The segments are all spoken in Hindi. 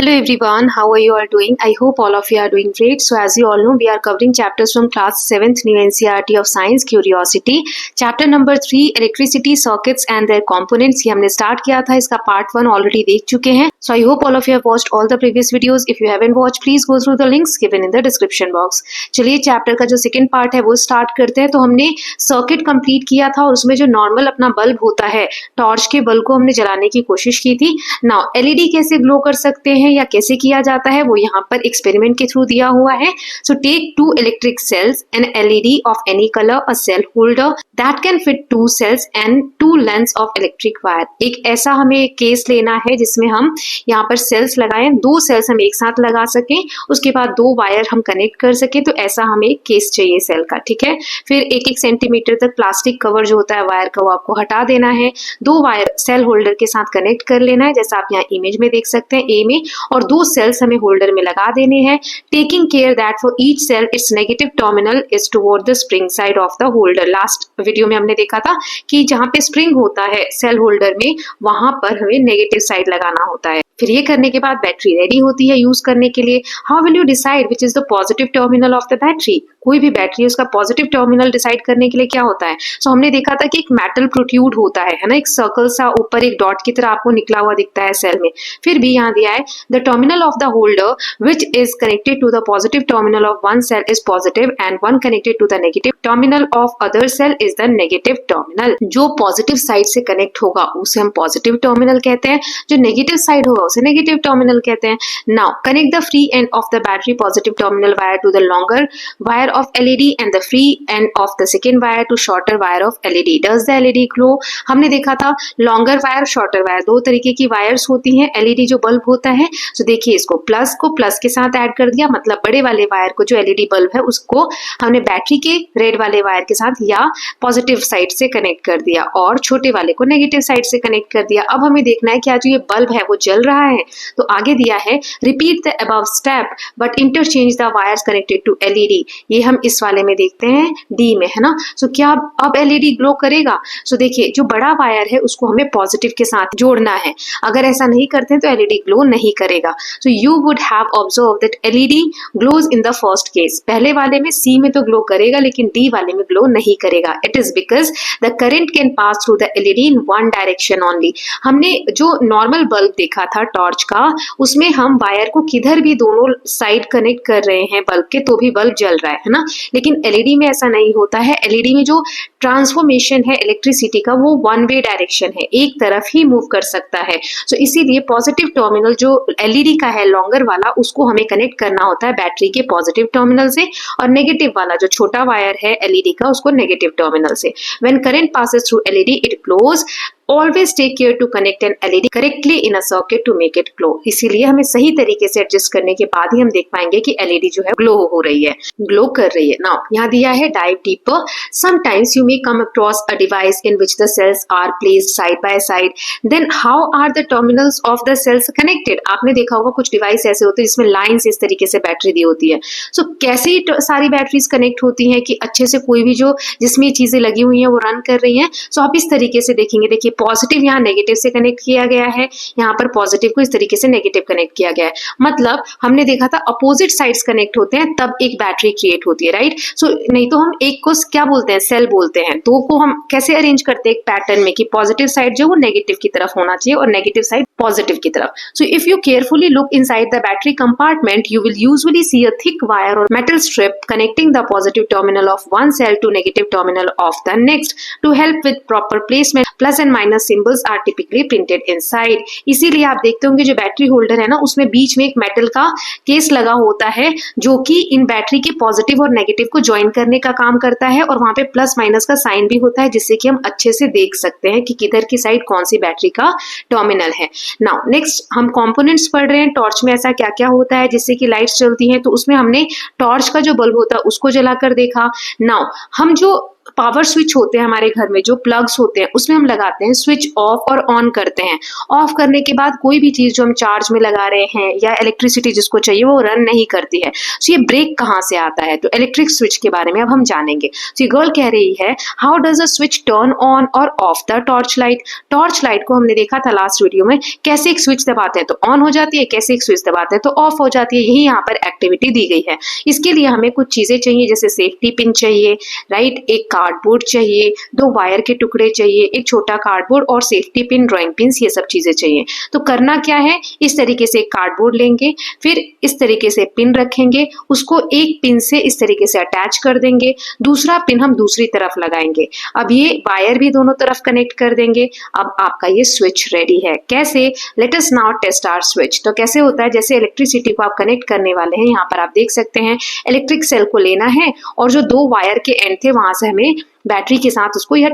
Hello everyone, how are you all doing? I hope all of you are doing great. So as you all know, we are covering chapters from class 7th New NCERT of Science Curiosity. Chapter number 3 Electricity Circuits and their Components. ये हमने स्टार्ट किया था, इसका पार्ट 1 ऑलरेडी देख चुके हैं. So I hope all of you have watched all the previous videos. If you haven't watched, please go through the links given in the description box. चलिए चैप्टर का जो सेकंड पार्ट है वो स्टार्ट करते हैं. तो हमने सर्किट कंप्लीट किया था और उसमें जो नॉर्मल अपना बल्ब होता है, टॉर्च के बल्ब को हमने जलाने की कोशिश की थी. नाउ एलईडी कैसे ग्लो कर सकते हैं या कैसे किया जाता है वो यहाँ पर एक्सपेरिमेंट के थ्रू दिया हुआ है. So take 2 electric cells an LED of any colour, a cell holder that can fit 2 cells and 2 lengths of electric wire. एक ऐसा हमें केस लेना है जिसमें हम यहाँ पर सेल्स लगाएं, 2 सेल्स हम एक साथ लगा सकें, उसके बाद 2 वायर हम कनेक्ट कर सकें. तो ऐसा हमें एक केस चाहिए सेल का, ठीक है. फिर 1-1 सेंटीमीटर तक प्लास्टिक कवर जो होता है वायर का वो आपको हटा देना है. 2 वायर सेल होल्डर के साथ कनेक्ट कर लेना है, जैसा आप यहाँ इमेज में देख सकते हैं ए में, और 2 सेल्स हमें होल्डर में लगा देने हैं. Taking care that for each cell its negative terminal is toward the spring side of the holder. Last video में हमने देखा था कि जहां पे स्प्रिंग होता है सेल होल्डर में, वहां पर हमें नेगेटिव साइड लगाना होता है. फिर ये करने के बाद बैटरी रेडी होती है यूज करने के लिए. How will you decide which is the positive terminal of the battery? कोई भी बैटरी उसका पॉजिटिव टर्मिनल डिसाइड करने के लिए क्या होता है? सो हमने देखा था कि एक मेटल प्रोट्रूड होता है ना, एक सर्कल सा ऊपर एक डॉट की तरह आपको निकला हुआ दिखता है सेल में. फिर भी यहाँ दिया है the terminal of the holder which is connected to the positive terminal of one cell is positive and one connected to the negative terminal of other cell is the negative terminal. जो पॉजिटिव साइड से कनेक्ट होगा उसे हम पॉजिटिव टर्मिनल कहते हैं, जो नेगेटिव साइड होगा उसे नेगेटिव टर्मिनल कहते हैं. Now connect the free end of the battery positive terminal wire to the longer wire of LED and the free end of the second wire to shorter wire of LED. Does the LED glow? हमने देखा था लॉन्गर वायर, शॉर्टर वायर, 2 तरीके की वायर्स होती हैं. एलईडी जो बल्ब होता है, तो देखिए इसको प्लस के साथ ऐड कर दिया, मतलब बड़े वाले वायर को जो एलईडी बल्ब है उसको हमने बैटरी के रेड वाले वायर के साथ या पॉजिटिव साइड से कनेक्ट कर दिया और छोटे वाले को नेगेटिव साइड से कनेक्ट कर दिया. अब हमें देखना है क्या जो ये बल्ब है वो जल रहा है. तो आगे दिया है repeat the above step but interchange the wires connected to LED. ये हम इस वाले में देखते हैं डी में, है ना. सो क्या अब एलईडी ग्लो करेगा? सो देखिए जो बड़ा वायर है उसको हमें पॉजिटिव के साथ जोड़ना है. अगर ऐसा नहीं करते हैं तो एलईडी ग्लो नहीं करेगा. So you would have observe that LED glows in the first case. पहले वाले में सी में तो ग्लो करेगा लेकिन डी वाले में ग्लो नहीं करेगा. It is because the current can pass through the LED in one direction only. हमने जो नॉर्मल बल्ब देखा था टॉर्च का, उसमें हम वायर को किधर भी दोनों साइड कनेक्ट कर रहे हैं बल्ब के तो भी बल्ब जल रहा है ना. लेकिन एलईडी में ऐसा नहीं होता है. एलईडी में जो ट्रांसफॉर्मेशन है इलेक्ट्रिसिटी का वो वन वे डायरेक्शन है, एक तरफ ही मूव कर सकता है. सो इसीलिए पॉजिटिव टर्मिनल जो एलईडी का है लॉन्गर वाला, उसको हमें कनेक्ट करना होता है बैटरी के पॉजिटिव टर्मिनल से, और नेगेटिव वाला जो छोटा वायर है एलईडी का उसको नेगेटिव टर्मिनल से. When current passes through LED it glows. Always take care to connect an LED correctly in a socket to make it glow. इसीलिए हमें सही तरीके से एडजस्ट करने के बाद ही हम देख पाएंगे कि एलईडी जो है ग्लो हो रही है, ग्लो कर रही है. नाउ यहाँ दिया है dive deeper. Sometimes you may come across a device in which the cells are placed side by side. Then how are the terminals of the cells connected? आपने देखा होगा कुछ डिवाइस ऐसे होते हैं जिसमें लाइंस इस तरीके से बैटरी दी होती है. सो कैसे सारी बैटरीज कनेक्ट होती हैं कि अच्छे से कोई भी जो जिसमें ये चीजें लगी हुई हैं वो रन कर रही हैं. सो आप इस तरीके से देखेंगे, देखिए पॉजिटिव यहाँ नेगेटिव से कनेक्ट किया गया है, यहाँ पर पॉजिटिव को इस तरीके से नेगेटिव कनेक्ट किया गया है. मतलब हमने देखा था अपोजिट साइड्स कनेक्ट होते हैं तब एक बैटरी क्रिएट होती है, राइट. सो नहीं तो हम एक को क्या बोलते हैं, सेल बोलते हैं. दो को हम कैसे अरेंज करते हैं एक पैटर्न में कि पॉजिटिव साइड जो वो नेगेटिव की तरफ होना चाहिए और नेगेटिव साइड पॉजिटिव की तरफ. So if you carefully look inside the battery compartment you will usually see a thick wire or metal strip connecting the positive terminal of one cell to negative terminal of the next. To help with proper placement plus and minus symbols are typically printed inside. इसीलिए आप देखते होंगे जो बैटरी होल्डर है ना उसमें बीच में एक मेटल का केस लगा होता है जो कि इन बैटरी के पॉजिटिव और नेगेटिव को ज्वाइन करने का काम करता है, और वहां पे प्लस माइनस का साइन भी होता है जिससे कि हम अच्छे से देख सकते हैं कि किधर की साइड कौन सी बैटरी का टर्मिनल है. नाउ नेक्स्ट हम कंपोनेंट्स पढ़ रहे हैं. टॉर्च में ऐसा क्या क्या होता है जिससे कि लाइट्स चलती हैं, तो उसमें हमने टॉर्च का जो बल्ब होता है उसको जलाकर देखा. नाउ हम जो पावर स्विच होते हैं हमारे घर में, जो प्लग्स होते हैं उसमें हम लगाते हैं, स्विच ऑफ और ऑन करते हैं। ऑफ करने के बाद कोई भी चीज जो हम चार्ज में लगा रहे हैं या इलेक्ट्रिसिटी जिसको चाहिए वो रन नहीं करती है। तो ये ब्रेक कहाँ से आता है, तो इलेक्ट्रिक स्विच के बारे में अब हम जानेंगे। तो ये गर्ल कह रही है how does a switch turn on or off the torch light. Torch light को हमने देखा था लास्ट वीडियो में, कैसे एक स्विच दबाते हैं तो ऑन हो जाती है, कैसे एक स्विच दबाते हैं तो ऑफ हो जाती है। यही यहाँ पर एक्टिविटी दी गई है। इसके लिए हमें कुछ चीजें चाहिए, जैसे सेफ्टी पिन चाहिए, राइट, एक कार्डबोर्ड चाहिए, 2 वायर के टुकड़े चाहिए, एक छोटा कार्डबोर्ड और सेफ्टी पिन, ड्राइंग पिन, ये सब चीजें चाहिए। तो करना क्या है, इस तरीके से एक कार्डबोर्ड लेंगे, फिर इस तरीके से पिन रखेंगे, उसको एक पिन से इस तरीके से अटैच कर देंगे, दूसरा पिन हम दूसरी तरफ लगाएंगे। अब ये वायर भी दोनों तरफ कनेक्ट कर देंगे। अब आपका ये स्विच रेडी है। कैसे, let us now test our switch. तो कैसे होता है, जैसे इलेक्ट्रिसिटी को आप कनेक्ट करने वाले हैं, यहाँ पर आप देख सकते हैं इलेक्ट्रिक सेल को लेना है और जो 2 वायर के एंड थे वहां से हमें बैटरी के साथ उसको या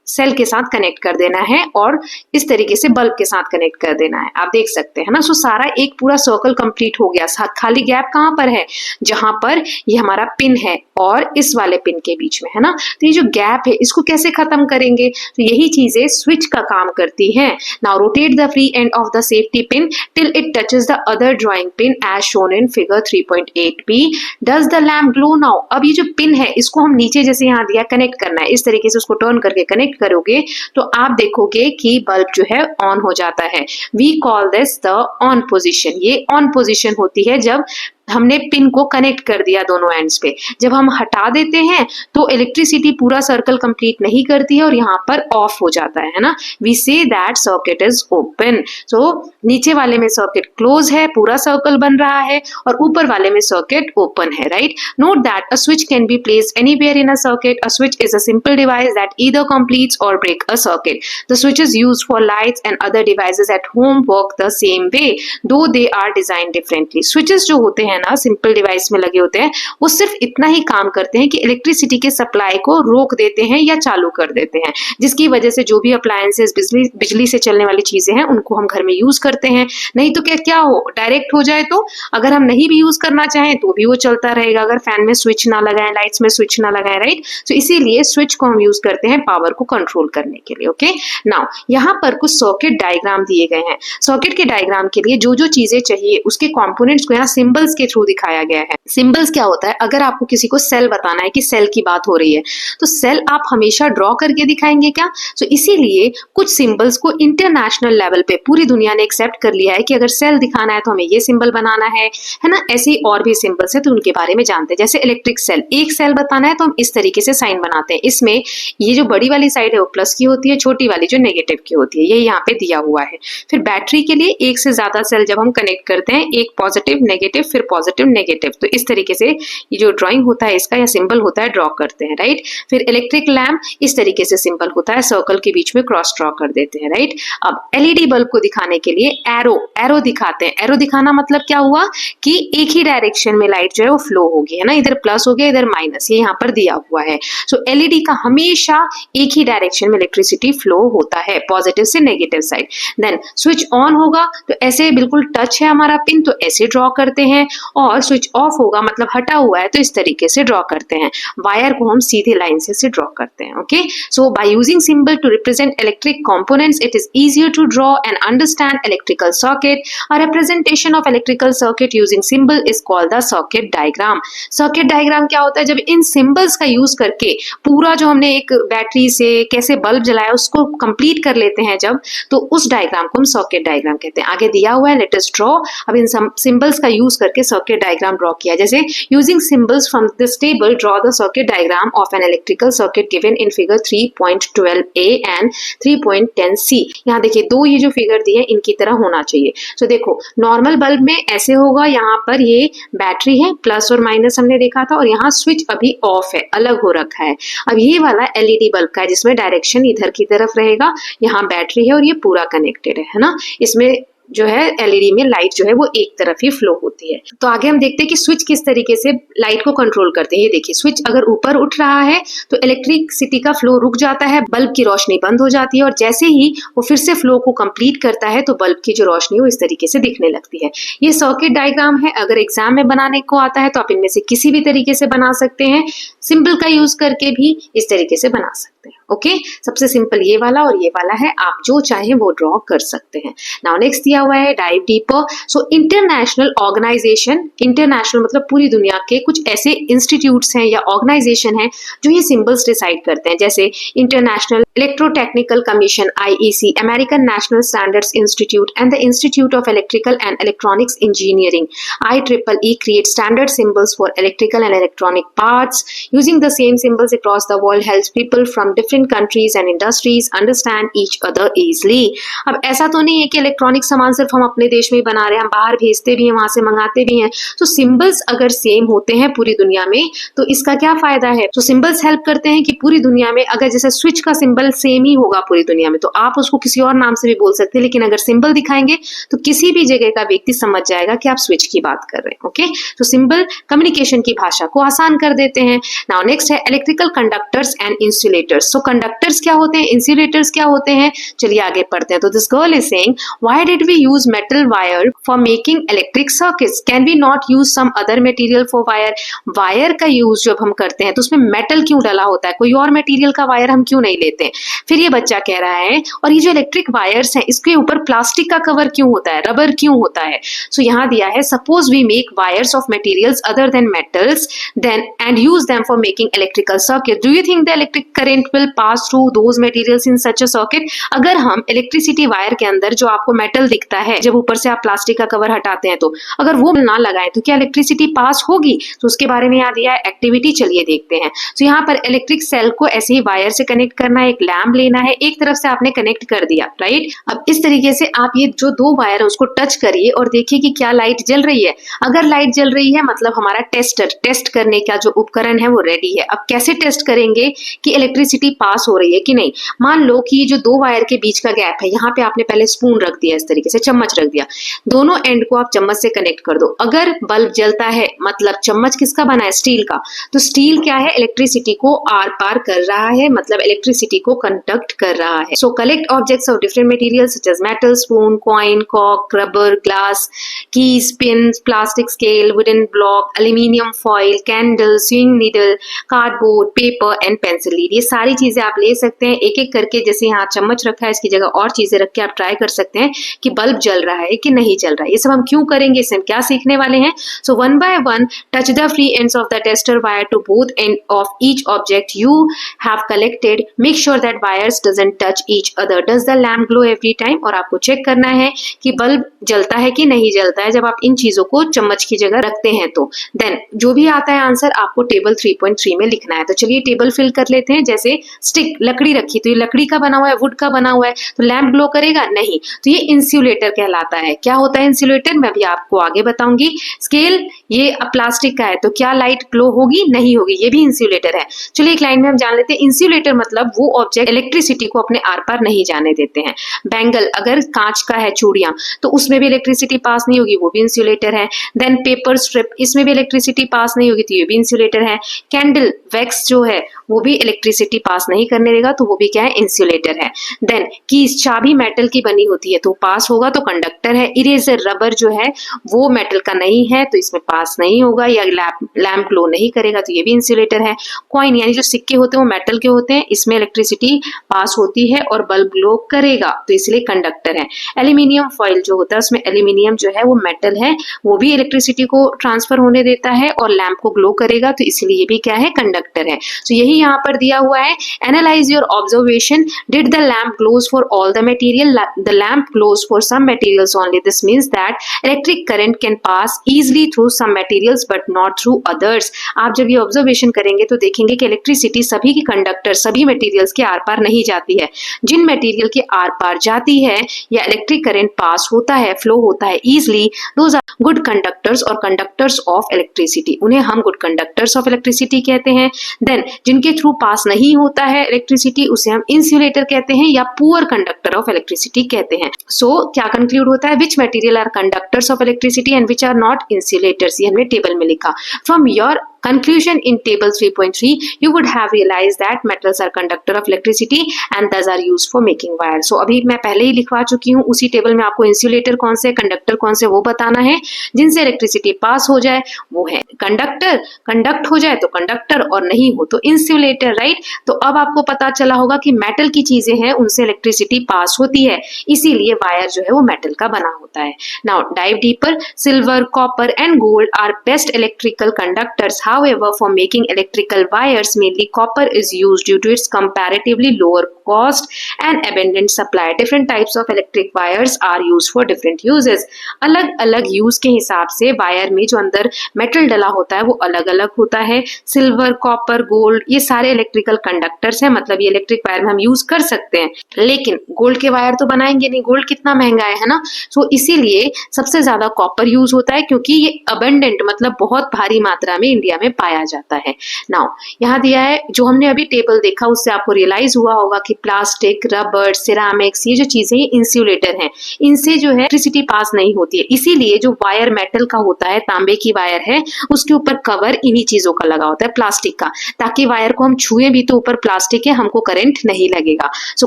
सेल के साथ कनेक्ट कर देना है और इस तरीके से बल्ब के साथ कनेक्ट कर देना है। आप देख सकते हैं ना। सो सारा एक पूरा सर्कल कंप्लीट हो गया। खाली गैप कहाँ पर है, जहां पर ये हमारा पिन है और इस वाले पिन के बीच में है ना। तो ये जो गैप है इसको कैसे खत्म करेंगे, तो यही चीजें स्विच का काम करती हैं। Now rotate the free end of the safety pin till it touches the other drawing pin as shown in figure 3.8b। Does the lamp glow now. अब ये जो पिन है इसको हम नीचे जैसे यहाँ दिया कनेक्ट करना है, इस तरीके से उसको टर्न करके कनेक्ट करोगे तो आप देखोगे कि बल्ब जो है ऑन हो जाता है। We call this the on position. ये ऑन पोजीशन होती है जब हमने पिन को कनेक्ट कर दिया दोनों एंड्स पे। जब हम हटा देते हैं तो इलेक्ट्रिसिटी पूरा सर्कल कंप्लीट नहीं करती है और यहाँ पर ऑफ हो जाता है ना। We say that circuit is open. So नीचे वाले में सर्किट क्लोज है, पूरा सर्कल बन रहा है, और ऊपर वाले में सर्किट ओपन है, right. Note that a switch can be placed anywhere in a circuit. A switch is a simple device that either completes or break a circuit. The switch is used for lights and other devices at home work the same way though they are designed differently. Switches जो होते हैं ना सिंपल डिवाइस में लगे होते हैं, वो सिर्फ इतना ही काम करते हैं कि इलेक्ट्रिसिटी के सप्लाई को रोक देते हैं या चालू कर देते हैं, जिसकी वजह से जो भी अप्लायंसेस बिजली से चलने वाली चीजें हैं उनको हम घर में यूज करते हैं। नहीं तो क्या हो, डायरेक्ट हो जाए तो अगर हम नहीं भी यूज करना चाहें तो भी वो चलता रहेगा, अगर फैन में स्विच ना लगाएं, लाइट्स में स्विच ना लगाएं, राइट। तो इसीलिए स्विच को हम यूज करते हैं पावर को कंट्रोल करने के लिए। ओके, नाउ यहाँ पर कुछ सर्किट डायग्राम दिए गए हैं। सर्किट के डायग्राम के लिए जो जो चीजें चाहिए उसके कंपोनेंट्स को यहाँ सिंबल्स के थ्रू दिखाया गया है। सिंबल्स क्या होता है, अगर आपको किसी को सेल बताना है कि सेल की बात हो रही है तो सेल आप हमेशा ड्रॉ करके दिखाएंगे क्या। तो इसीलिए कुछ सिंबल्स को इंटरनेशनल लेवल पे पूरी दुनिया ने एक्सेप्ट कर लिया है कि अगर सेल दिखाना है तो हमें ये सिंबल बनाना है ना। ऐसे ही और भी सिंबल्स है तो उनके बारे में जानते हैं। जैसे इलेक्ट्रिक सेल, एक सेल बताना है तो हम इस तरीके से साइन बनाते हैं। इसमें ये जो बड़ी वाली साइड है वो प्लस की होती है, छोटी वाली जो नेगेटिव की होती है ये यहाँ पे दिया हुआ है। फिर बैटरी के लिए एक से ज्यादा सेल जब हम कनेक्ट करते हैं, एक पॉजिटिव नेगेटिव फिर पॉजिटिव नेगेटिव, तो इस तरीके से ये जो ड्राइंग होता है इसका या सिंबल होता है ड्रॉ करते हैं, राइट। फिर इलेक्ट्रिक लैम्प इस तरीके से सिंबल होता है, सर्कल के बीच में क्रॉस ड्रॉ कर देते हैं, राइट। अब एलईडी बल्ब को दिखाने के लिए एरो दिखाते हैं। एरो दिखाना मतलब क्या हुआ कि एक ही डायरेक्शन में लाइट जो है वो फ्लो होगी, है ना, इधर प्लस हो गया इधर माइनस, ये यहाँ पर दिया हुआ है। सो एलईडी का हमेशा एक ही डायरेक्शन में इलेक्ट्रिसिटी फ्लो होता है, पॉजिटिव से negative side. Then switch on होगा तो ऐसे बिल्कुल टच है हमारा पिन तो ऐसे ड्रॉ करते हैं, और स्विच ऑफ होगा मतलब हटा हुआ है तो इस तरीके से ड्रॉ करते हैं। वायर को हम सीधी लाइन से ड्रॉ करते हैं। Okay, so by using symbol to represent electric components it is easier to draw and understand electrical circuit. A representation of electrical circuit using symbol is called the circuit diagram. Circuit diagram क्या होता है, जब इन सिंबल्स का यूज करके पूरा जो हमने एक बैटरी से कैसे बल्ब जलाया उसको कंप्लीट कर लेते हैं जब, तो उस डायग्राम को हम सर्किट डायग्राम कहते हैं। आगे दिया हुआ है, लेट अस ड्रॉ। अब इन सिंबल्स का यूज करके सर्किट डायग्राम ड्रॉ किया। जैसे using symbols from this table draw the circuit diagram of an electrical circuit given in figure 3.12a and 3.10c। यहाँ देखिए दो ये जो फिगर दिए इनकी तरह होना चाहिए। तो देखो नॉर्मल बल्ब में ऐसे होगा, यहाँ पर ये बैटरी है, प्लस और माइनस हमने देखा था, और यहाँ स्विच अभी ऑफ है, अलग हो रखा है। अब ये वाला एलईडी बल्ब का है जिसमें डायरेक्शन इधर की तरफ रहेगा, यहाँ बैटरी है और ये पूरा कनेक्टेड है ना। इसमें जो है एलईडी में लाइट जो है वो एक तरफ ही फ्लो होती है। तो आगे हम देखते हैं कि स्विच किस तरीके से लाइट को कंट्रोल करते हैं। ये देखिए, स्विच अगर ऊपर उठ रहा है तो इलेक्ट्रिसिटी का फ्लो रुक जाता है, बल्ब की रोशनी बंद हो जाती है और जैसे ही वो फिर से फ्लो को कंप्लीट करता है तो बल्ब की जो रोशनी है वो इस तरीके से दिखने लगती है। ये सर्किट डायग्राम है, अगर एग्जाम में बनाने को आता है तो आप इनमें से किसी भी तरीके से बना सकते हैं, सिंबल का यूज करके भी इस तरीके से बना सकते हैं। ओके, सबसे सिंपल ये वाला और ये वाला है, आप जो चाहें वो ड्रॉ कर सकते हैं। नाउ नेक्स्ट दिया हुआ है dive deeper. So international organisation, international मतलब पूरी दुनिया के कुछ ऐसे इंस्टीट्यूट्स हैं या ऑर्गेनाइजेशन हैं जो ये सिंबल्स डिसाइड करते हैं, जैसे international electrotechnical commission IEC, American national standards institute and the institute of electrical and electronics engineering IEEE create standard symbols for electrical and electronic parts. Using the same symbols across the world helps people from different countries and industries understand each other easily. अब ऐसा तो नहीं है कि इलेक्ट्रॉनिक सामान सिर्फ हम अपने देश में ही बना रहे हैं, हम बाहर भेजते भी हैं, वहां से मंगाते भी हैं। तो सिंबल्स अगर सेम होते हैं पूरी दुनिया में तो इसका क्या फायदा है? तो सिंबल्स हेल्प करते हैं कि पूरी दुनिया में अगर जैसे स्विच का सिंबल सेम ही होगा पूरी दुनिया में तो आप उसको किसी और नाम से भी बोल सकते हैं, लेकिन अगर सिंबल दिखाएंगे तो किसी भी जगह का व्यक्ति समझ जाएगा कि आप स्विच की बात कर रहे हैं। ओके, तो सिंबल कम्युनिकेशन की भाषा को आसान कर देते हैं। नाउ नेक्स्ट है electrical conductors and insulators. So conductors क्या होते हैं, इंसुलेटर्स क्या होते हैं, चलिए आगे पढ़ते हैं। तो this girl is saying, why did we use metal wire for making electric circuits, can we not use some other material for wire. Wire का यूज जब हम करते हैं तो उसमें मेटल क्यों डला होता है, कोई और मटेरियल का वायर हम क्यों नहीं लेते हैं। फिर ये बच्चा कह रहा है, और ये जो इलेक्ट्रिक वायर्स हैं इसके ऊपर प्लास्टिक का कवर क्यों होता है, रबर क्यों होता है। सो यहाँ दिया है, suppose we make wires of materials other than metals then and use them for making electrical circuit, do you think the electric current will pass through those materials in such a circuit. अगर हम इलेक्ट्रिसिटी वायर के अंदर जो आपको मेटल दिखता है, जब ऊपर से आप प्लास्टिक का कवर हटाते हैं तो अगर वो ना लगाएं तो क्या इलेक्ट्रिसिटी पास होगी। तो उसके बारे में यहाँ दिया है एक्टिविटी, चलिए देखते हैं। तो यहाँ पर इलेक्ट्रिक सेल को ऐसे ही वायर से कनेक्ट करना है, एक लैम्प लेना है, एक तरफ से आपने कनेक्ट कर दिया, राइट। अब इस तरीके से आप ये जो दो वायर है उसको टच करिए और देखिए कि क्या लाइट जल रही है। अगर लाइट जल रही है मतलब हमारा टेस्ट करने का जो उपकरण है वो रेडी है। अब कैसे टेस्ट करेंगे कि इलेक्ट्रिसिटी पास हो रही है कि नहीं। मान लो कि ये जो दो वायर के बीच का गैप है, यहाँ पे आपने पहले स्पून रख दिया, इस तरीके से चम्मच रख दिया, दोनों एंड को आप चम्मच से कनेक्ट कर दो। अगर बल्ब जलता है मतलब चम्मच किसका बना है, स्टील का, तो स्टील क्या है, इलेक्ट्रिसिटी को आर पार कर रहा है, मतलब इलेक्ट्रिसिटी को कंडक्ट कर रहा है। So collect objects of different materials such as metal, spoon, coin, cork, rubber, glass, keys, pins, plastic scale, wooden block, aluminium foil, candle, sewing needle, cardboard, paper and pencil lead. ये सारी चीजें आप ले सकते हैं एक एक करके। जैसे यहाँ चम्मच रखा है, इसकी जगह और चीजें रख के आप ट्राई कर सकते हैं कि बल्ब जल रहा है कि नहीं जल रहा है। ये सब हम क्यों करेंगे, इससे हम क्या सीखने वाले हैं। So one by one touch the free ends of the tester wire to both end of each object you have collected, make sure that wires doesn't touch each other, does the lamp glow every time. और आपको चेक करना है कि बल्ब जलता है कि नहीं जलता है जब आप इन चीजों को चम्मच की जगह रखते हैं। तो देन जो भी आता है आंसर आपको टेबल 3.3 में लिखना है। तो चलिए टेबल फिल कर लेते हैं। जैसे स्टिक, लकड़ी रखी, तो ये लकड़ी का बना हुआ है, वुड का बना हुआ है, तो लैम्प ग्लो करेगा नहीं, तो ये इंसुलेटर कहलाता है। क्या होता है इंसुलेटर, मैं भी आपको आगे बताऊंगी। स्केल, ये प्लास्टिक का है, तो क्या लाइट ग्लो होगी, नहीं होगी, ये भी इंसुलेटर है। चलिए एक लाइन में हम जान लेते हैं, इंसुलेटर मतलब वो ऑब्जेक्ट इलेक्ट्रिसिटी को अपने आर पार नहीं जाने देते हैं। बैंगल, अगर कांच का है, चूड़ियां, तो उसमें भी इलेक्ट्रिसिटी पास नहीं होगी, वो भी इंसुलेटर है। देन पेपर स्ट्रिप, इसमें भी इलेक्ट्रिसिटी पास नहीं होगी, तो ये भी इंसुलेटर है। कैंडल, वैक्स जो है वो भी इलेक्ट्रिसिटी पास नहीं करने देगा, तो वो भी क्या है, इंसुलेटर है। देन कीज, चाबी मेटल की बनी होती है तो पास होगा, तो कंडक्टर है। इरेजर, रबर जो है वो मेटल का नहीं है तो इसमें पास नहीं होगा, या लैम्प ग्लो नहीं करेगा, तो ये भी इंसुलेटर है। कॉइन यानी जो सिक्के होते हैं वो मेटल के होते हैं, इसमें इलेक्ट्रिसिटी पास होती है और बल्ब ग्लो करेगा, तो इसलिए कंडक्टर है। एल्यूमिनियम फॉइल जो होता है उसमें एल्यूमिनियम जो है वो मेटल है, वो भी इलेक्ट्रिसिटी को ट्रांसफर होने देता है और लैम्प को ग्लो करेगा, तो इसलिए ये भी क्या है, कंडक्टर है। तो यही यहाँ पर दिया हुआ है, analyse your observation, did the lamp glows for all the material, the lamp glows for some materials only, this means that electric current can pass easily through some materials but not through others. आप जब ये ऑब्जर्वेशन करेंगे तो देखेंगे कि इलेक्ट्रिसिटी सभी की कंडक्टर, सभी मटेरियल्स के आर पार नहीं जाती है। जिन मटेरियल के आर पार जाती है या इलेक्ट्रिक करंट पास होता है, फ्लो होता है easily, those are good conductors और कंडक्टर्स ऑफ इलेक्ट्रिसिटी। उन्हें हम गुड कंडक्टर्स ऑफ इलेक्ट्रिसिटी कहते हैं। देन जिनके थ्रू पास नहीं होता है इलेक्ट्रिसिटी, उसे हम इंसुलेटर कहते हैं या पुअर कंडक्टर ऑफ इलेक्ट्रिसिटी कहते हैं। सो क्या कंक्लूड होता है, which material are conductors of electricity and which are not insulators, ये हमने टेबल में लिखा। From your conclusion in table 3.3 you would have realized that metals are conductor of electricity and thus are used for making wire. So अभी मैं पहले ही लिखवा चुकी हूँ, उसी टेबल में आपको इंसुलेटर कौन से, कंडक्टर कौन से वो बताना है। जिनसे इलेक्ट्रिसिटी पास हो जाए वो है कंडक्टर, कंडक्ट हो जाए तो कंडक्टर और नहीं हो तो इंसुलेटर, राइट। तो अब आपको पता चला होगा कि मेटल की चीजें हैं उनसे इलेक्ट्रिसिटी पास होती है, इसीलिए वायर जो है वो मेटल का बना होता है। Now dive deeper, silver, copper and gold are best electrical conductors. However, for making electrical wires, mainly copper is used due to its comparatively lower cost and abundant supply. Different types of electric wires are used for different uses. अलग अलग यूज के हिसाब से वायर में जो अंदर मेटल डला होता है वो अलग अलग होता है। सिल्वर, कॉपर, गोल्ड ये सारे इलेक्ट्रिकल कंडक्टर्स हैं, मतलब ये इलेक्ट्रिक वायर में हम यूज कर सकते हैं। लेकिन गोल्ड के वायर तो बनाएंगे नहीं, गोल्ड कितना महंगा है ना। सो इसीलिए सबसे ज्यादा कॉपर यूज होता है क्योंकि ये अबंडेंट मतलब बहुत भारी मात्रा में इंडिया में पाया जाता है। नाउ यहाँ दिया है, जो हमने अभी टेबल देखा उससे आपको रियलाइज हुआ होगा कि प्लास्टिक, रबर, सिरामिक्स ये जो चीजें इंसुलेटर हैं, इनसे जो है इलेक्ट्रिसिटी पास नहीं होती है। इसीलिए जो वायर मेटल का होता है, तांबे की वायर है, उसके ऊपर कवर इन्हीं चीजों का लगा होता है, प्लास्टिक का, ताकि वायर को हम छुए भी तो ऊपर प्लास्टिक है, हमको करंट नहीं लगेगा। So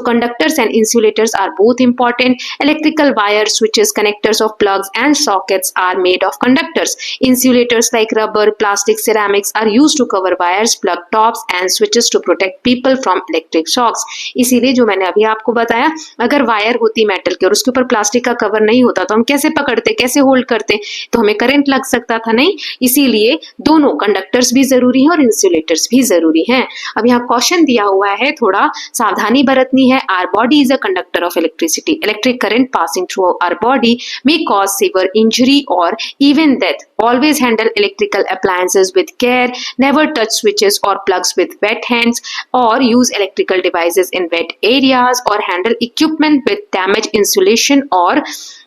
conductors and insulators are both important. Electrical wire, switches, connectors of plugs and sockets are made of conductors. Insulators like rubber, plastic, ceramics are used to cover wires, plug tops and switches to protect people from electric shocks. इसीलिए जो मैंने अभी आपको बताया, अगर वायर होती मेटल की और उसके ऊपर प्लास्टिक का कवर नहीं होता तो हम कैसे पकड़ते, कैसे होल्ड करते, तो हमें करंट लग सकता था नहीं। इसीलिए दोनों कंडक्टर्स भी जरूरी हैं और इंसुलेटर्स भी जरूरी हैं। अब यहाँ क्वेश्चन दिया हुआ है, थोड़ा सावधानी बरतनी है। Our body is a conductor of electricity. Electric current passing through our body may cause severe injury or even death. Always handle electrical appliances with care. Never touch switches or plugs with wet hands, or use electrical devices in wet areas, or handle equipment with damaged insulation or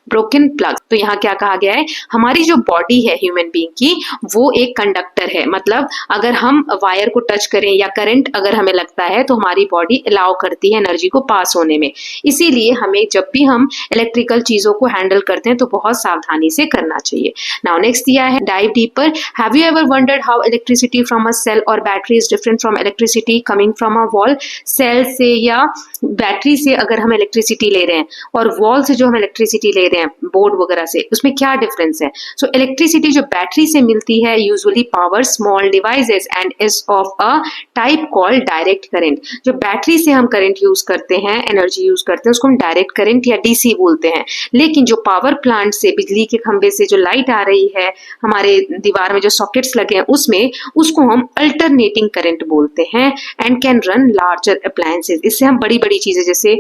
broken plug. तो यहाँ क्या कहा गया है, हमारी जो बॉडी है ह्यूमन बीइंग की वो एक कंडक्टर है, मतलब अगर हम वायर को टच करें या करंट अगर हमें लगता है तो हमारी बॉडी अलाउ करती है एनर्जी को पास होने में। इसीलिए हमें जब भी हम इलेक्ट्रिकल चीजों को हैंडल करते हैं तो बहुत सावधानी से करना चाहिए। नाउ नेक्स्ट दिया है, dive deeper. Have you ever wondered how electricity from a cell or battery is different from electricity coming from a wall? Cell से या बैटरी से अगर हम इलेक्ट्रिसिटी ले रहे हैं और वॉल से जो हम इलेक्ट्रिसिटी ले रहे हैं बोर्ड वगैरह से, उसमें क्या डिफरेंस है? सो इलेक्ट्रिसिटी जो बैटरी से मिलती है usually power small devices and is of a type called direct current. जो बैटरी से हम करंट यूज करते हैं, एनर्जी यूज करते हैं, उसको हम डायरेक्ट करंट या डीसी बोलते हैं। लेकिन जो पावर प्लांट से, बिजली के खंभे से जो लाइट आ रही है, हमारे दीवार में जो सॉकेट्स लगे हैं उसमें, उसको हम अल्टरनेटिंग करंट बोलते हैं and can run larger appliances. इससे हम बड़ी बड़ी चीजें जैसे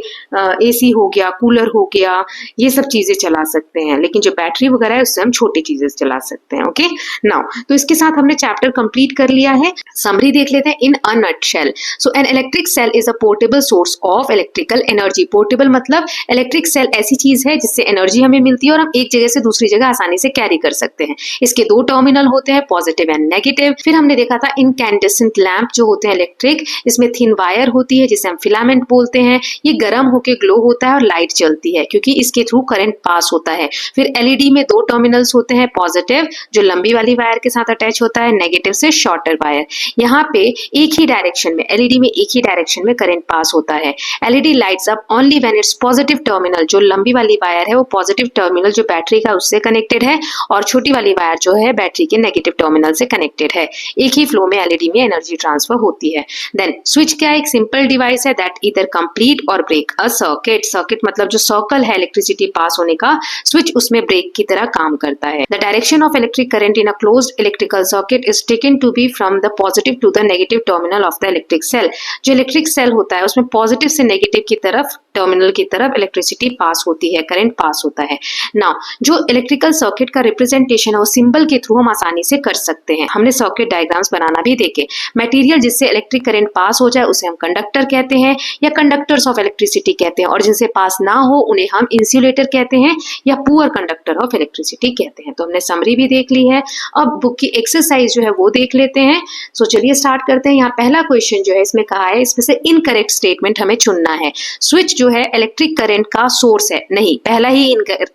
एसी हो गया, कूलर हो गया, ये सब चीजें चला सकते हैं। लेकिन जो बैटरी वगैरह है उससे हम छोटी चीजें चला सकते हैं। ओके नाउ, तो इसके साथ हमने चैप्टर कंप्लीट कर लिया है। समरी देख लेते हैं in a nutshell. So an electric cell is a portable source of electrical energy. Portable मतलब इलेक्ट्रिक सेल ऐसी चीज है जिससे एनर्जी हमें मिलती है और हम एक जगह से दूसरी जगह आसानी से कैरी कर सकते हैं। इसके दो टर्मिनल होते हैं, पॉजिटिव एंड नेगेटिव। फिर हमने देखा था इनकैंडेसेंट लैंप जो होते हैं इलेक्ट्रिक, इसमें थिन वायर होती है जिसे हम फिलामेंट बोलते हैं। ये गर्म होकर ग्लो होता है और लाइट जलती है क्योंकि इसके थ्रू करंट पास होता है। फिर एलईडी में दो टर्मिनल्स होते हैं, पॉजिटिव जो लंबी वाली वायर के साथ अटैच होता है, नेगेटिव से शॉर्टर वायर। यहाँ पे एक ही डायरेक्शन में, एलईडी में एक ही डायरेक्शन में करंट पास होता है। LED lights up only when it's positive terminal, जो लंबी वाली वायर है वो पॉजिटिव टर्मिनल जो बैटरी का उससे कनेक्टेड है और छोटी वाली वायर जो है बैटरी के नेगेटिव टर्मिनल से कनेक्टेड है। एक ही फ्लो में एलईडी में एनर्जी ट्रांसफर होती है। देन स्विच क्या है? एक सिंपल डिवाइस है दैट ईदर कंप्लीट और ब्रेक अ सर्किट। सर्किट मतलब जो सर्कल है इलेक्ट्रिसिटी पास होने का, स्विच उसमें ब्रेक की तरह काम करता है। The direction of electric current in a closed electrical circuit is taken to be from the positive to the negative terminal of the electric cell. जो इलेक्ट्रिक सेल होता है उसमें पॉजिटिव से नेगेटिव की तरफ, टर्मिनल की तरफ इलेक्ट्रिसिटी पास होती है, करंट पास होता है। नाउ जो इलेक्ट्रिकल सर्किट का रिप्रेजेंटेशन है वो सिंबल के थ्रू हम आसानी से कर सकते हैं। हमने सर्किट डायग्राम्स बनाना भी देखे। मटेरियल जिससे इलेक्ट्रिक करंट पास हो जाए उसे हम कंडक्टर कहते हैं या कंडक्टर्स ऑफ इलेक्ट्रिसिटी कहते हैं, और जिनसे पास ना हो उन्हें हम इंसुलेटर कहते हैं या पुअर कंडक्टर ऑफ इलेक्ट्रिसिटी कहते हैं। तो हमने समरी भी देख ली है। अब बुक की एक्सरसाइज जो है वो देख लेते हैं। सो चलिए स्टार्ट करते हैं। यहाँ पहला क्वेश्चन जो है इसमें कहा है, इसमें से इनकरेक्ट स्टेटमेंट हमें चुनना है। स्विच जो है इलेक्ट्रिक करंट का सोर्स है, नहीं, पहला ही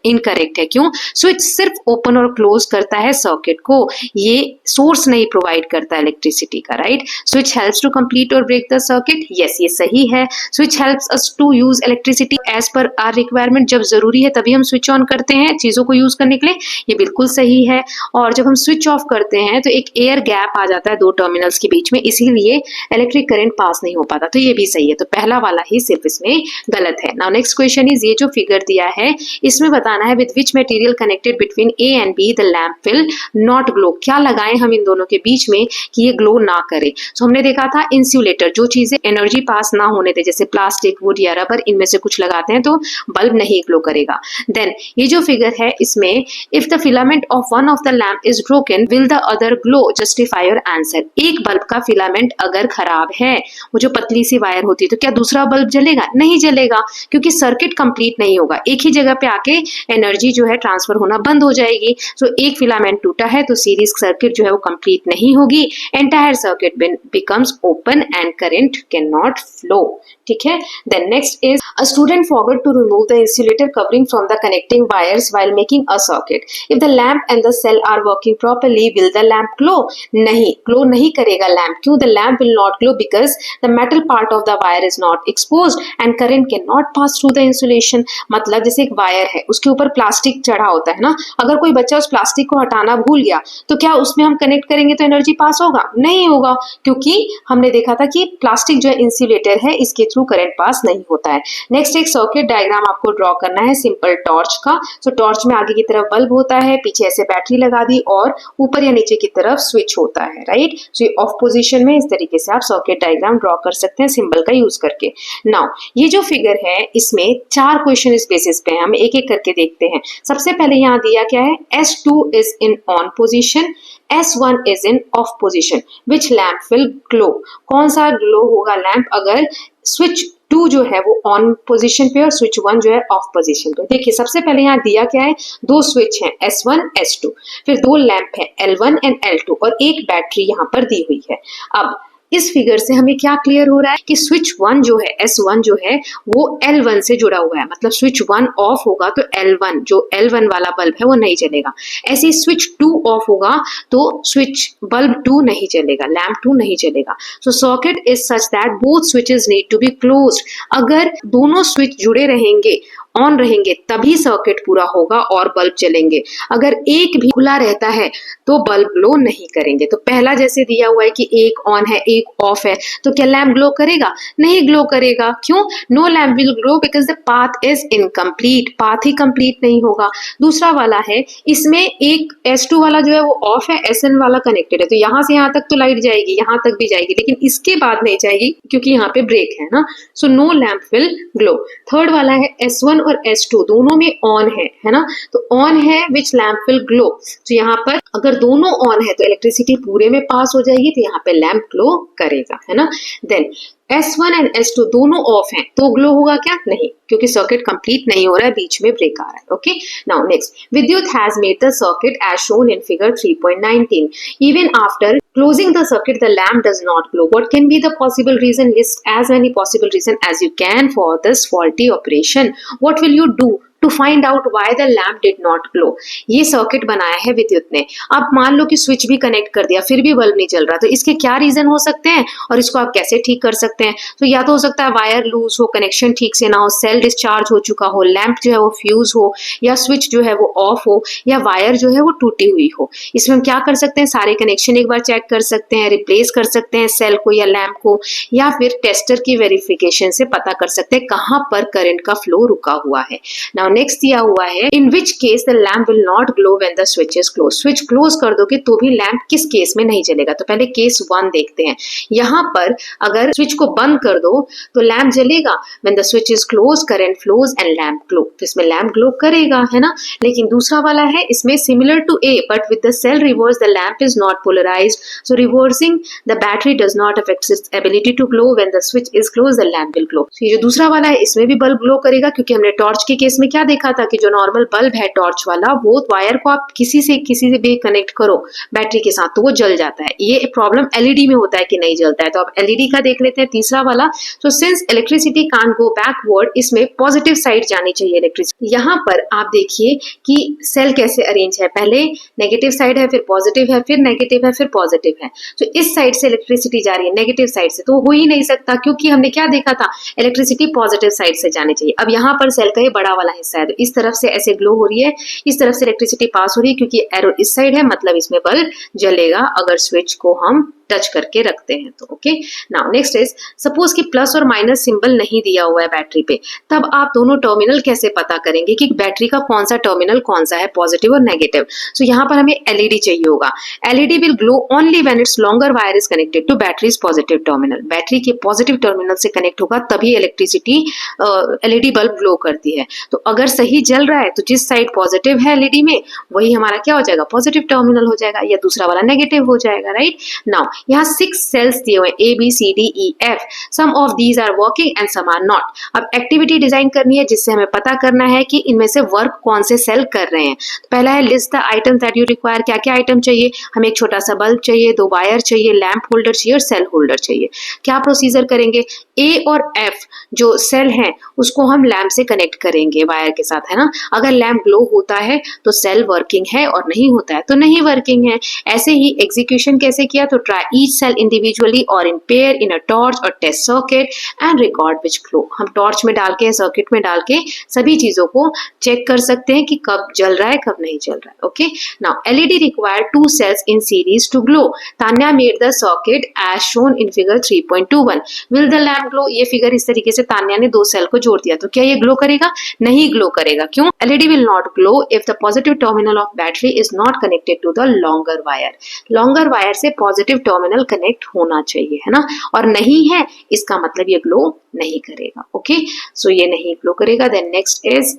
इनकरेक्ट है। क्यों? स्विच सिर्फ ओपन और क्लोज करता है सर्किट को, ये सोर्स नहीं प्रोवाइड करता इलेक्ट्रिसिटी का, right? Switch helps to complete और ब्रेक द सर्किट, यस ये सही है। Switch helps us to use electricity as per our requirement, जब जरूरी है तभी हम स्विच ऑन करते हैं चीजों को यूज करने के लिए, ये बिल्कुल सही है। और जब हम स्विच ऑफ करते हैं तो एक एयर गैप आ जाता है दो टर्मिनल्स के बीच में, इसीलिए इलेक्ट्रिक करंट पास नहीं हो पाता, तो ये भी सही है। तो पहला वाला ही सिर्फ इसमें गलत है। नाउ नेक्स्ट क्वेश्चन इज, ये जो फिगर दिया है इसमें बताना है with which material connected between A and be the lamp will not glow. क्या लगाएं हम इन दोनों के बीच में कि ये ग्लो ना करे? सो हमने देखा था इंसुलेटर, जो चीजें एनर्जी पास ना होने दे, जैसे प्लास्टिक, वुड या रबर, इनमें से कुछ लगाते हैं तो बल्ब नहीं ग्लो करेगा। देन ये जो फिगर है इसमें, if the filament of one of the lamp is broken will the other glow, justify your answer. एक बल्ब का फिलामेंट अगर खराब है, वो जो पतली सी वायर होती है, तो क्या दूसरा बल्ब जलेगा? नहीं जलेगा, क्योंकि सर्किट कंप्लीट नहीं होगा। एक ही जगह पे आके एनर्जी जो है ट्रांसफर होना बंद हो जाएगी। सो एक फिलामेंट टूटा है तो सीरीज सर्किट जो है वो कंप्लीट नहीं होगी, entire circuit becomes open and current can not flow. ठीक है। Then next is, a student forgot to remove the insulator covering from the connecting wires while making a circuit. If the lamp and the cell are working properly will the lamp glow? नहीं, ग्लो नहीं करेगा लैम्प। क्यों? The lamp will not glow because the metal part of the wire is not exposed and current can not pass through the insulation. मतलब जैसे एक वायर है, उसके ऊपर प्लास्टिक चढ़ा होता है ना, अगर कोई बच्चा उस प्लास्टिक को हटाना भूल गया तो क्या उसमें हम कनेक्ट करेंगे तो एनर्जी पास होगा? नहीं होगा, क्योंकि हमने देखा था कि प्लास्टिक जो इंसुलेटर है इसके थ्रू करंट पास नहीं होता है। नेक्स्ट एक सर्किट डायग्राम आपको ड्रॉ करना है सिंपल टॉर्च का। सो टॉर्च में आगे की तरफ बल्ब होता है, पीछे ऐसे बैटरी लगा दी और ऊपर या नीचे की तरफ स्विच होता है, राइट? सो ये ऑफ पोजीशन में इस तरीके से आप सर्किट डायग्राम ड्रॉ कर सकते हैं सिंबल का यूज करके। नाउ ये जो फिगर है इसमें 4 क्वेश्चन इस बेसिस पे है, हम एक एक करके देखते हैं। सबसे पहले यहाँ दिया क्या है, S2 is in on position, S1 is in of position, which lamp will glow? कौन सा ग्लो होगा लैम्प अगर स्विच 2 जो है वो ऑन पोजीशन पे और स्विच 1 जो है ऑफ पोजीशन पे? देखिए सबसे पहले यहाँ दिया क्या है, 2 स्विच हैं S1 S2, फिर 2 लैम्प है L1 एंड L2 और एक बैटरी यहाँ पर दी हुई है। अब इस फिगर से हमें क्या क्लियर हो रहा है कि स्विच 1 जो है S1 जो है वो L1 से जुड़ा हुआ है, मतलब स्विच 1 ऑफ होगा तो L1 जो L1 वाला बल्ब है वो नहीं जलेगा। ऐसे ही स्विच 2 ऑफ होगा तो स्विच बल्ब 2 नहीं जलेगा, लैम्प 2 नहीं जलेगा। So circuit is such that both switches need to be closed. अगर दोनों स्विच जुड़े रहेंगे, ऑन रहेंगे, तभी सर्किट पूरा होगा और बल्ब जलेंगे। अगर एक भी खुला रहता है तो बल्ब ग्लो नहीं करेंगे। तो पहला जैसे दिया हुआ है कि एक ऑन है एक ऑफ है, तो क्या लैम्प ग्लो करेगा? नहीं ग्लो करेगा। क्यों? No lamp will glow because the path is incomplete, path ही कंप्लीट नहीं होगा। दूसरा वाला है, इसमें एक S2 वाला जो है वो ऑफ है, SN वाला कनेक्टेड है, तो यहाँ से यहाँ तक तो लाइट जाएगी, यहाँ तक भी जाएगी, लेकिन इसके बाद नहीं जाएगी क्योंकि यहाँ पे ब्रेक है ना। So no lamp will glow. Third वाला है S1 और S2 दोनों में ऑन है ना, तो ऑन है विच लैम्प विल ग्लो। तो यहाँ पर अगर दोनों ऑन है तो इलेक्ट्रिसिटी पूरे में पास हो जाएगी, तो यहाँ पे लैम्प ग्लो करेगा, है ना। देन S1 एंड S2 दोनों ऑफ हैं तो ग्लो होगा क्या? नहीं, क्योंकि सर्किट कंप्लीट नहीं हो रहा है, बीच में ब्रेक आ रहा है। Okay, now next, Vidyut has made the circuit as shown in figure 3.19. Even after closing the circuit the lamp does not glow. What can be the possible reason? List as many possible reason as you can for this faulty operation. What will you do to find out why the lamp did not glow. ये सर्किट बनाया है विद्युत ने। अब मान लो कि स्विच भी कनेक्ट कर दिया फिर भी बल्ब नहीं जल रहा, तो इसके क्या रीजन हो सकते हैं और इसको आप कैसे ठीक कर सकते हैं? तो या तो हो सकता है वायर लूज हो, कनेक्शन ठीक से ना हो, सेल डिस्चार्ज हो चुका हो, लैंप जो है वो फ्यूज हो, या स्विच जो है वो ऑफ हो, या वायर जो है वो टूटी हुई हो। इसमें हम क्या कर सकते हैं, सारे कनेक्शन एक बार चेक कर सकते हैं, रिप्लेस कर सकते हैं सेल को या लैंप को, या फिर टेस्टर की वेरिफिकेशन से पता कर सकते हैं कहां पर करंट का फ्लो रुका हुआ है। नाउ नेक्स्ट दिया हुआ है, in which case the lamp will not glow when the switch is close. Switch close कर दोगे तो भी लैंप किस केस में नहीं जलेगा? तो पहले केस 1 देखते हैं। यहाँ पर अगर स्विच को बंद कर दो तो लैंप जलेगा, when the switch is close current flows and lamp glow, तो इसमें लैंप ग्लो करेगा, है ना। लेकिन दूसरा वाला है, इसमें similar to A but with the cell reverse the lamp is not polarised, so reversing the battery does not affect its ability to glow, when the switch is close the lamp will glow. ये जो दूसरा वाला है इसमें भी बल्ब ग्लो करेगा, क्योंकि हमने टॉर्च के केस में क्या देखा था कि जो नॉर्मल बल्ब है टॉर्च वाला, वो वायर को आप किसी से भी कनेक्ट करो बैटरी के साथ तो वो जल जाता है। ये प्रॉब्लम एलईडी में होता है कि नहीं जलता है। तो अब एलईडी का देख लेते हैं तीसरा वाला। तो since electricity can't go backward, इसमें पॉजिटिव साइड जानी चाहिए इलेक्ट्रिसिटी। यहाँ पर आप देखिए कि सेल कैसे अरेंज है, पहले नेगेटिव साइड है, फिर पॉजिटिव है, फिर नेगेटिव है, फिर पॉजिटिव है। तो इस साइड से इलेक्ट्रिसिटी जा रही है नेगेटिव साइड से, तो हो ही नहीं सकता, क्योंकि हमने क्या देखा था, इलेक्ट्रिसिटी पॉजिटिव साइड से जानी चाहिए। अब यहाँ पर सेल का ये बड़ा वाला हिस्सा है, तो इस तरफ से ऐसे ग्लो हो रही है, इस तरफ से इलेक्ट्रिसिटी पास हो रही है, क्योंकि एरो इस साइड है, मतलब इसमें बल्ब जलेगा अगर स्विच को हम टच करके रखते हैं तो। Okay, now next is, suppose कि प्लस और माइनस सिंबल नहीं दिया हुआ है बैटरी पे, तब आप दोनों टर्मिनल कैसे पता करेंगे कि बैटरी का कौन सा टर्मिनल कौन सा है, पॉजिटिव और नेगेटिव? सो यहाँ पर हमें एलईडी चाहिए होगा। LED will glow only when its longer wire is connected to battery's positive terminal. Battery के पॉजिटिव टर्मिनल से कनेक्ट होगा तभी इलेक्ट्रिसिटी एलईडी बल्ब ग्लो करती है। तो अगर सही जल रहा है तो जिस साइड पॉजिटिव है एलईडी में वही हमारा क्या हो जाएगा, पॉजिटिव टर्मिनल हो जाएगा, या दूसरा वाला नेगेटिव हो जाएगा, राइट। नाउ यहाँ 6 सेल्स दिए हुए A B C D E F, some of these are working and some are not. अब एक्टिविटी डिजाइन करनी है जिससे हमें पता करना है कि इनमें से वर्क कौन से सेल कर रहे हैं। तो पहला है list the items that you require. क्या क्या आइटम चाहिए हमें? एक छोटा सा बल्ब चाहिए, 2 वायर चाहिए, लैंप होल्डर चाहिए और सेल होल्डर चाहिए। क्या प्रोसीजर करेंगे, A और F जो सेल है उसको हम लैंप से कनेक्ट करेंगे वायर के साथ, है ना। अगर लैंप ग्लो होता है तो सेल वर्किंग है और नहीं होता है तो नहीं वर्किंग है। ऐसे ही एग्जीक्यूशन कैसे किया, तो try each cell individually or in pair in a torch or test circuit and record which glow. हम टॉर्च में डाल के, सर्किट में डाल के सभी चीजों को चेक कर सकते हैं कि कब जल रहा है कब नहीं जल रहा है। Okay, now LED require 2 cells in series to glow. Tanya made the circuit as shown in figure 3.21। Will the lamp glow? ये फिगर इस तरीके से तान्या ने 2 सेल को जोड़ दिया, तो क्या ये ग्लो करेगा? नहीं ग्लो करेगा। क्यों? LED will not glow if the positive terminal of battery is not connected to the longer wire. Longer wire से पॉजिटिव टर्मिनल कनेक्ट होना चाहिए, है ना, और नहीं है इसका मतलब ये ग्लो नहीं करेगा। ओके, सो ये नहीं ग्लो करेगा। Then next is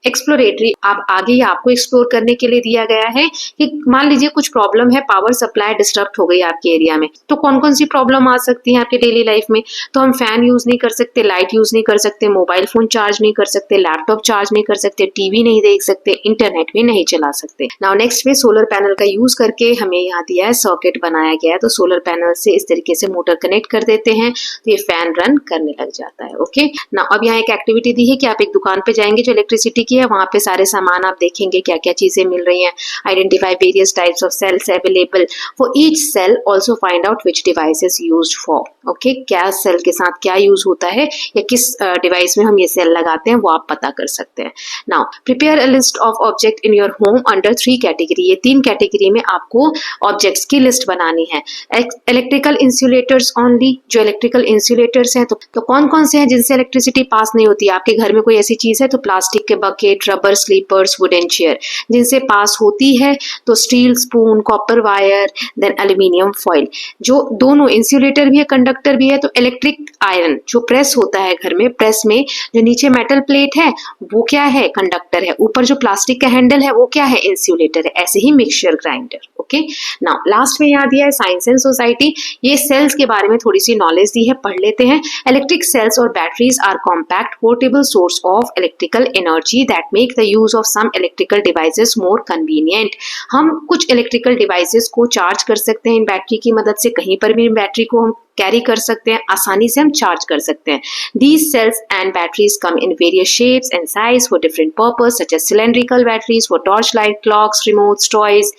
exploratory. आप आगे आपको एक्सप्लोर करने के लिए दिया गया है कि मान लीजिए कुछ प्रॉब्लम है, पावर सप्लाई डिस्टर्ब हो गई आपके एरिया में, तो कौन कौन सी प्रॉब्लम आ सकती है आपके डेली लाइफ में? तो हम फैन यूज नहीं कर सकते, लाइट यूज नहीं कर सकते, मोबाइल फोन चार्ज नहीं कर सकते, लैपटॉप चार्ज नहीं कर सकते, टीवी नहीं देख सकते, इंटरनेट भी नहीं चला सकते। नाउ नेक्स्ट में सोलर पैनल का यूज करके हमें यहाँ दिया है सर्किट बनाया गया है, तो सोलर पैनल से इस तरीके से मोटर कनेक्ट कर देते हैं तो ये फैन रन करने लग जाता है। ओके, नाउ अब यहाँ एक एक्टिविटी दी है कि आप एक दुकान पे जाएंगे जो इलेक्ट्रिसिटी है, वहां पे सारे सामान आप देखेंगे क्या क्या चीजें मिल रही हैं। Identify various types of cells available for each cell, also find out which device is used for. Okay, क्या सेल के साथ क्या यूज होता है या किस डिवाइस में हम ये सेल लगाते हैं वो आप पता कर सकते हैं। Now prepare a list of object in your home under 3 category. ये 3 कैटेगरी में आपको ऑब्जेक्ट्स की लिस्ट बनानी है। इलेक्ट्रिकल इंसुलेटर्स ओनली, जो इलेक्ट्रिकल इंसुलेटर्स हैं तो कौन कौन से हैं जिनसे इलेक्ट्रिसिटी पास नहीं होती? आपके घर में कोई ऐसी चीज है तो प्लास्टिक के bucket, rubber slippers, wooden chair. जिनसे पास होती है तो steel spoon, copper wire, then aluminium foil. जो दोनों इंसुलेटर भी है कंडक्टर भी है, तो इलेक्ट्रिक आयरन जो प्रेस होता है घर में, प्रेस में जो नीचे मेटल प्लेट है वो क्या है? कंडक्टर है। ऊपर जो प्लास्टिक का हैंडल है वो क्या है? इंसुलेटर है। ऐसे ही mixture grinder. Okay, now last में यहाँ दिया है साइंस एंड सोसाइटी। ये सेल्स के बारे में थोड़ी सी नॉलेज दी है, पढ़ लेते हैं। इलेक्ट्रिक सेल्स और batteries are compact portable source of electrical energy that make the use of some electrical devices more convenient. हम कुछ इलेक्ट्रिकल डिवाइसेस को चार्ज कर सकते हैं इन बैटरी की मदद से, कहीं पर भी बैटरी को हम कैरी कर सकते हैं, आसानी से हम चार्ज कर सकते हैं. These cells and batteries come in various shapes and size for different purpose, such as cylindrical batteries for torchlight, clocks, remotes, toys,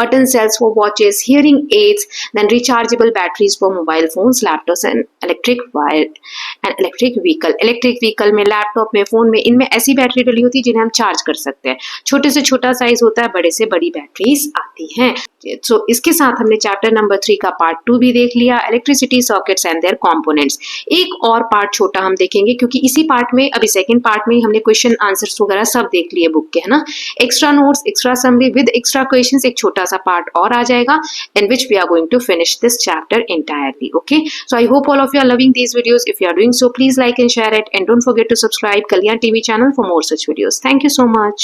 button cells for watches, hearing aids, then rechargeable batteries for mobile phones, laptops and electric vehicle. Electric vehicle में, लैपटॉप में, फोन में, इनमें ऐसी बैटरी डली होती है जिन्हें हम चार्ज कर सकते हैं. छोटे से छोटा साइज होता है, बड़े से बड़ी बैटरीज आती हैं. सो इसके साथ हमने चैप्टर नंबर 3 का पार्ट 2 भी देख लिया, electricity sockets and there components. एक और पार्ट छोटा हम देखेंगे क्योंकि इसी पार्ट में, अभी सेकंड पार्ट में ही हमने क्वेश्चन आंसर्स वगैरह सब देख लिए बुक के, है ना. Extra notes, extra summary with extra questions, एक छोटा सा पार्ट और आ जाएगा in which we are going to finish this chapter entirely. Okay, so I hope all of you are loving these videos. If you are doing so, please like and share it, and don't forget to subscribe Kalyan TV channel for more such videos. Thank you so much.